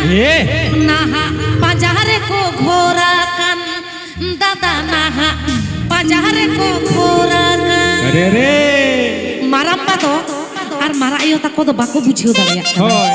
Naha pajare ko ghorakan dada naha pajare ko ghorakan. Re Maramba to ar mara ayo tako do bako bujheu dareyak kana.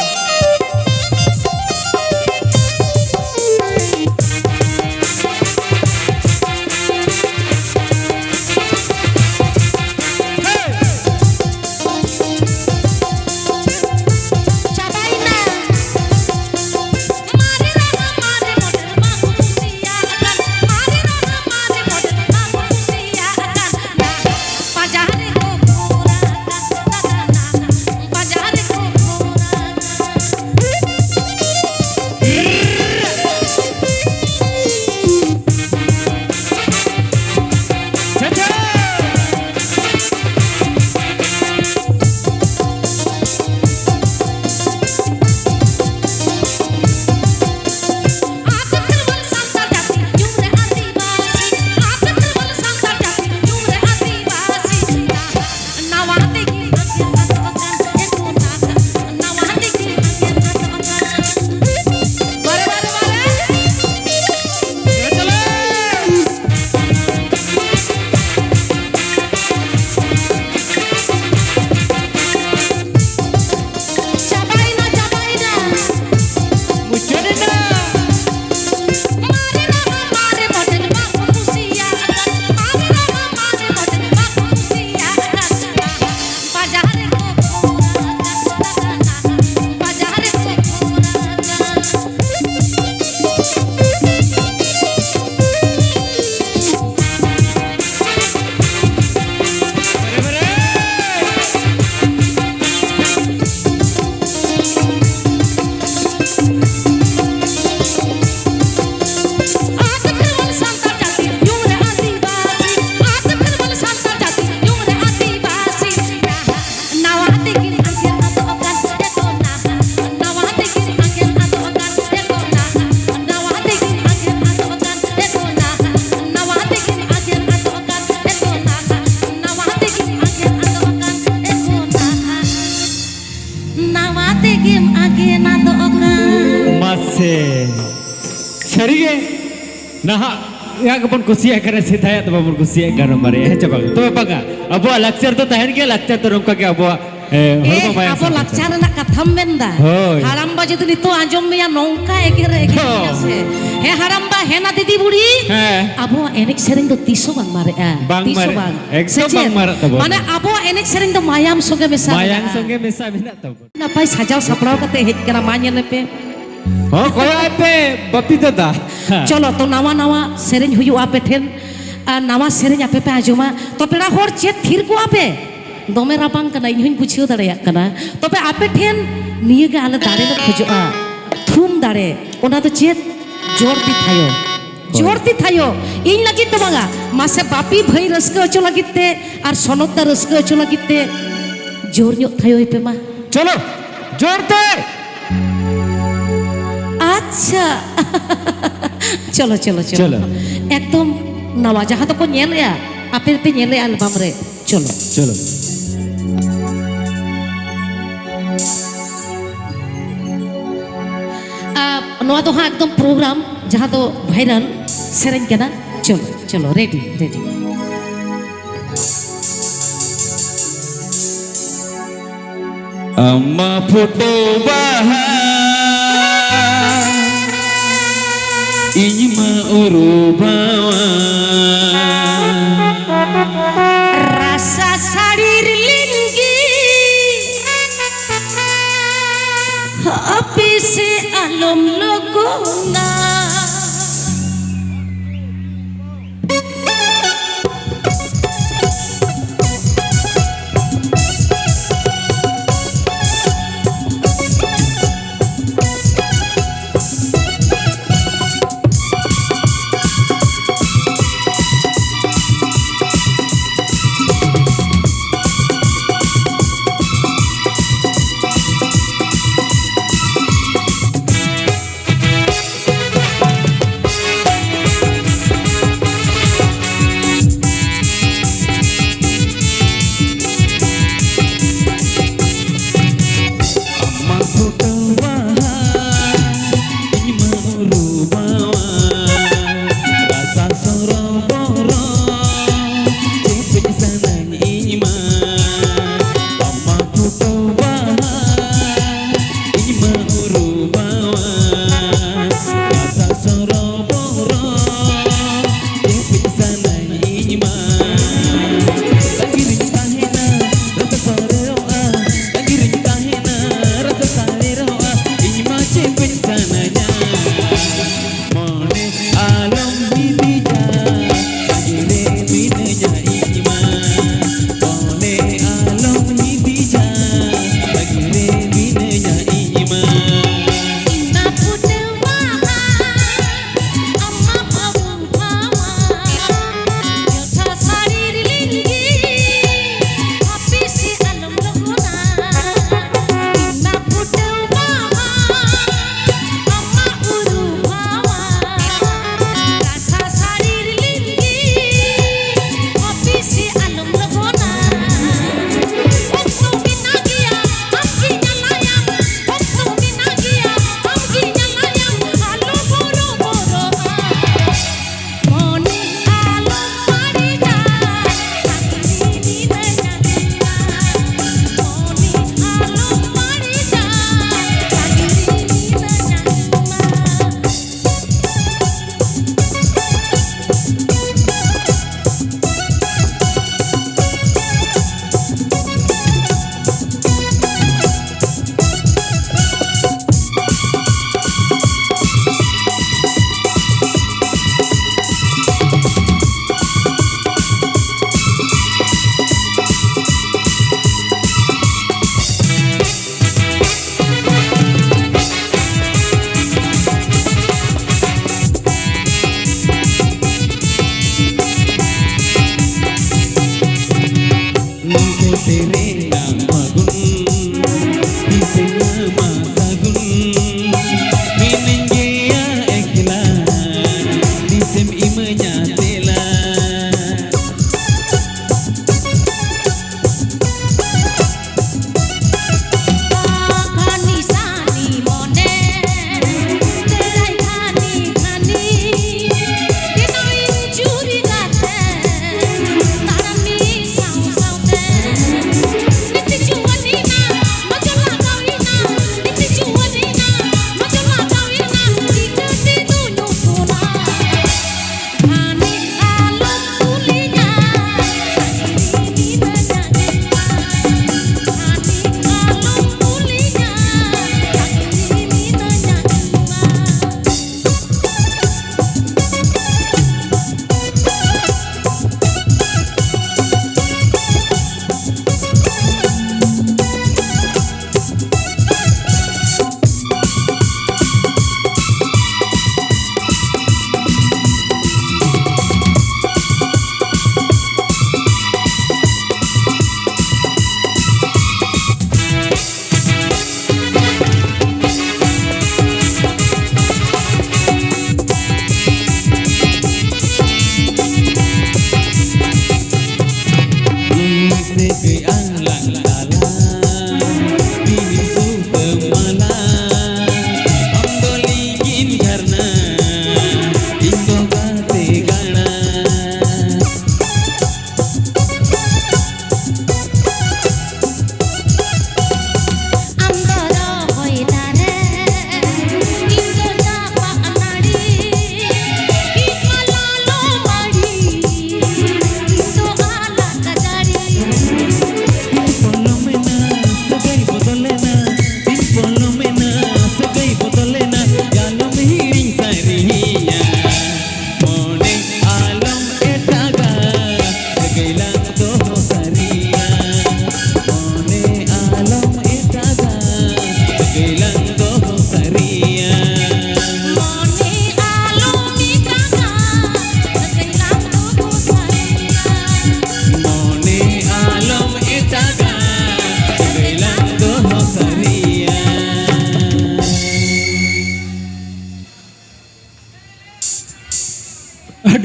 Serius, nah, yang kepon kusiak karena saya tuh kepon kusiak karena mari, coba, tuh apa enggak? Abu lakcar tuh tahan ke lakcar tuh rongka ke abu, abu lakcar nak katham benda, haramba jadi itu anjom ya nongka ekere ekere, haramba hena titi budi, abu enik sering tuh tisu bang mari, tisu bang, bang mari tuh, mana abu enik sering tuh mayam sungai mesa, mina tuh, napai sajau saprau kate hit kena manya nepe. Oh, kau apa? Bapi dah. Colo to nawa sering huyu ape ten, nawa sering ape ajuma. To pera hor cet thir ko ape. Dome rapang kana inhuin puchiu dareyak kana. To pe ape ten niye ga ala dare na khujua. Thum dare. Ona to cet jor di thayo. In lagi to baga. Mase bapi bhai raska acho lagi te, ar sonot da raska acho lagi te. Jor nyok thayo ipe ma. Cholo, jor te. अच्छा चलो चलो चलो एकदम नवाजा तो को nail या आपे पे नेल एल्बम रे चलो चलो नवा तो हाँ एकदम प्रोग्राम जहाँ तो वायरल सेरेंग के ना चलो चलो रेडी रेडी अम्मा फोटो बाहर Ima urubawa rasa sarir linggi api se alom logona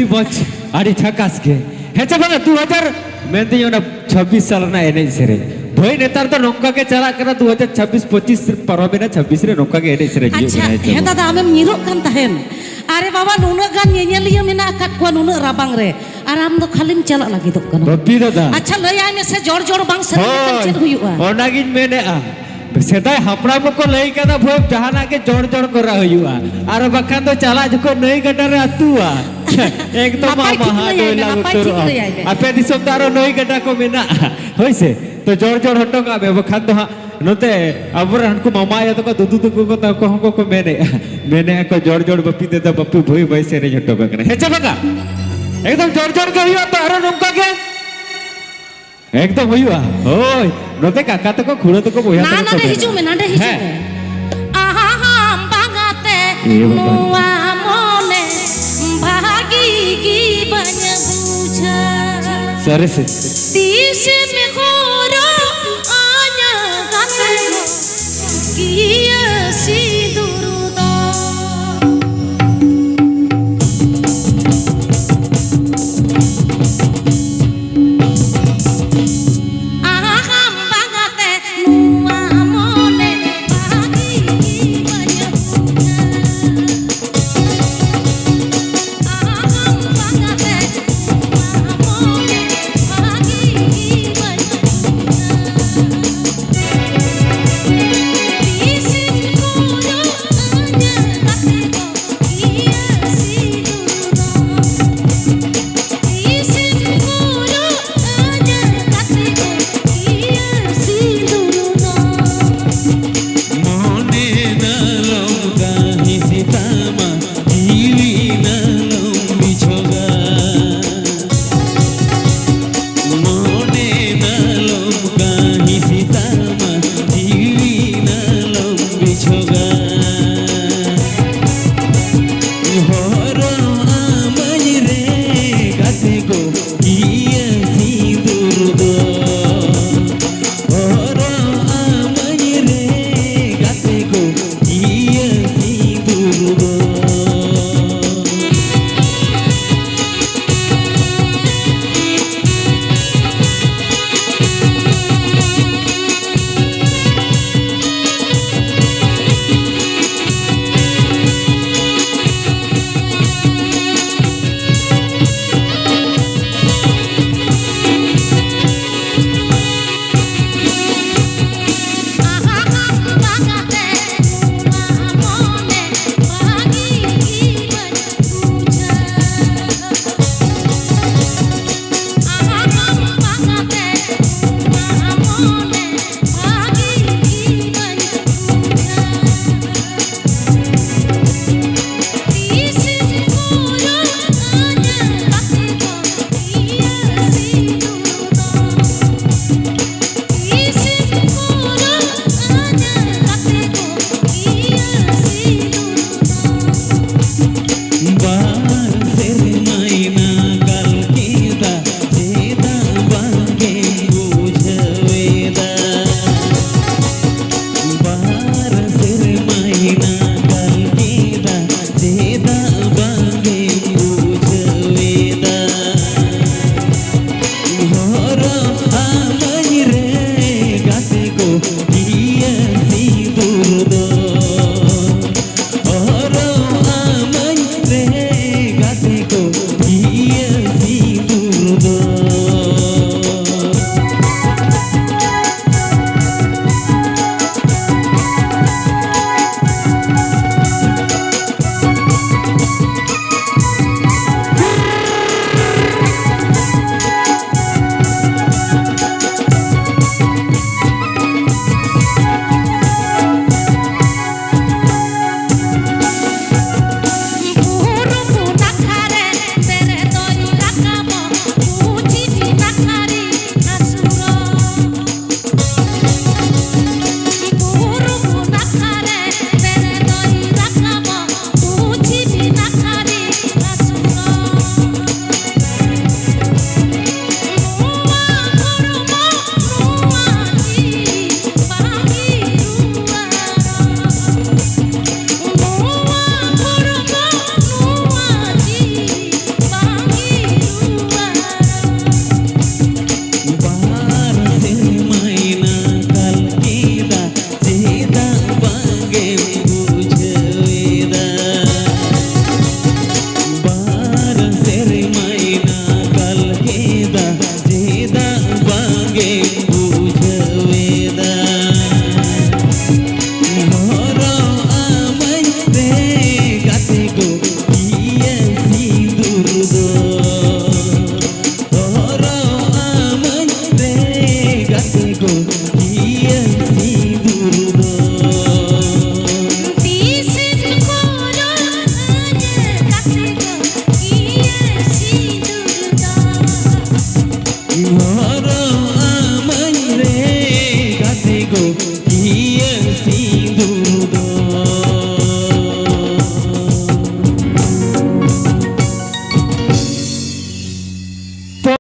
ᱟᱹᱰᱤ ᱢᱚᱡᱽ ᱟᱹᱰᱤ ᱡᱷᱟᱠᱟᱥ ᱜᱮ ᱦᱮᱸ ᱪᱮ ᱵᱟᱝᱟ 2000 ᱢᱮᱱᱫᱟᱹᱧ ᱚᱱᱟ 26 ᱥᱟᱞ ᱨᱮᱱᱟᱜ ᱮᱱᱮᱡ ᱥᱮᱨᱮᱧ ᱵᱷᱟᱹᱭ ᱱᱮᱛᱟᱨ ᱫᱚ ᱱᱚᱝᱠᱟ ᱜᱮ ᱪᱟᱞᱟᱜ ᱠᱟᱱᱟ 2026 25 ᱯᱟᱨᱚᱢᱮᱱᱟ 26 ᱨᱮ ᱱᱚᱝᱠᱟ ᱜᱮ ᱮᱱᱮᱡ ᱥᱮᱨᱮᱧ ᱦᱩᱭᱩᱜ ᱟᱪᱪᱷᱟ ᱠᱟᱱᱟ ᱦᱮᱸ ᱫᱟᱫᱟ ᱟᱢᱮᱢ ᱧᱤᱨᱚᱜ ᱠᱟᱱ ᱛᱟᱦᱮᱱ ᱟᱨᱮ ᱵᱟᱵᱟ ᱱᱩᱱᱟᱹᱜ ᱜᱟᱱ ᱧᱮᱧᱮᱞᱤᱭᱟᱹ ᱢᱮᱱᱟᱜ ᱟᱠᱟᱫ ᱠᱚᱣᱟ ᱱᱩᱱᱟᱹᱜ ᱨᱟᱵᱟᱝ ᱨᱮ ᱟᱨ ᱟᱢ ᱫᱚ ᱠᱷᱟᱹᱞᱤᱢ ᱪᱟᱞᱟᱜ ᱞᱟᱹᱜᱤᱫᱚᱜ ᱠᱟᱱᱟ ᱵᱟᱯᱤ ᱫᱟᱫᱟ ᱟᱪᱪᱷᱟ ᱞᱟᱹᱭᱟᱭ ᱢᱮᱥᱮ ᱡᱚᱲ ᱡᱚᱲ ᱵᱟᱝ ᱥᱮᱨᱮᱧ ᱞᱮᱠᱷᱟᱱ ᱪᱮᱫ ᱦᱩᱭᱩᱜᱼᱟ ᱚᱱᱟᱜᱤᱧ ᱢᱮᱱᱮᱜᱼᱟ ᱥᱮᱫᱟᱭ ᱦᱟᱯᱲᱟᱢ ᱠᱚ ᱞᱟᱹᱭ ᱠᱟᱫᱟ ᱵᱷᱟᱹᱭ ᱡᱟᱦᱟᱱᱟᱜ ᱜᱮ ᱡᱚᱲ ᱡᱚᱲ ᱠᱚᱨᱟᱣ ᱦᱩᱭᱩᱜᱼᱟ ᱟᱨ ᱵᱟᱠᱷᱟᱱ ᱫᱚ ᱪᱟᱞᱟᱜ ᱡᱚᱠᱷᱚᱱ ᱱᱟᱹᱭ ᱜᱟᱰᱟ ᱨᱮ ᱟᱹᱛᱩᱜᱼᱟ एकदम ᱱᱟᱯᱟᱭ ᱴᱷᱤᱠ ᱢᱟᱦᱟ ᱞᱟᱹᱭᱟᱭ ᱢᱮ, ᱫᱚᱭᱞᱟ ᱱᱟᱯᱟᱭ ᱴᱷᱤक ᱞᱟᱹᱭᱟᱭ ᱢᱮ। ᱟᱯᱮ ᱫᱤᱥᱚᱢ ᱫᱚ ᱟᱨᱚ ᱱᱟᱹᱭ ᱜᱟᱰᱟ ᱠᱚ ᱢᱮᱱᱟᱜᱼᱟ ᱦᱳᱭ ᱥᱮ ᱛᱚ ᱡᱚᱲ ᱡᱚᱲ ᱦᱚᱴᱚ ᱠᱟᱜ ᱢᱮ ᱵᱟᱠᱷᱟᱱ ᱫᱚ ᱦᱟᱸᱜ ᱱᱚᱛᱮ ᱟᱵᱚᱨᱮᱱ ᱦᱟᱱᱠᱩ ᱢᱟᱢᱟ ᱟᱭᱳ ᱛᱟᱠᱚ ᱫᱩᱫᱩ ᱛᱟᱠᱚ ᱠᱚ ᱛᱟᱠᱚ ᱦᱚᱸ ᱠᱚ ᱢᱮᱱᱮᱜᱼᱟ ᱠᱚ ᱡᱚᱲ ᱡᱚᱲ ᱵᱟᱯᱤ ᱫᱟᱫᱟ ᱵᱟᱯᱤ ᱵᱷᱟᱹᱭ ᱵᱷᱟᱹᱭ ᱥᱮᱨᱮᱧ ᱦᱚᱴᱚ ᱠᱟᱜ ᱠᱟᱱᱟ ᱦᱮᱸ ᱪᱮ ᱵᱟᱝᱟ एकदम जोर जोर के हुआ तो आरो नौका के एकदम हुआ ओय नोते काका तको खुड़ो तको बोया ना ना हिजू में नांडे हिजू में आहा हम बागाते नुआ मोने भागी की बन बुझा सरे से तीस में होरो आना गाते किया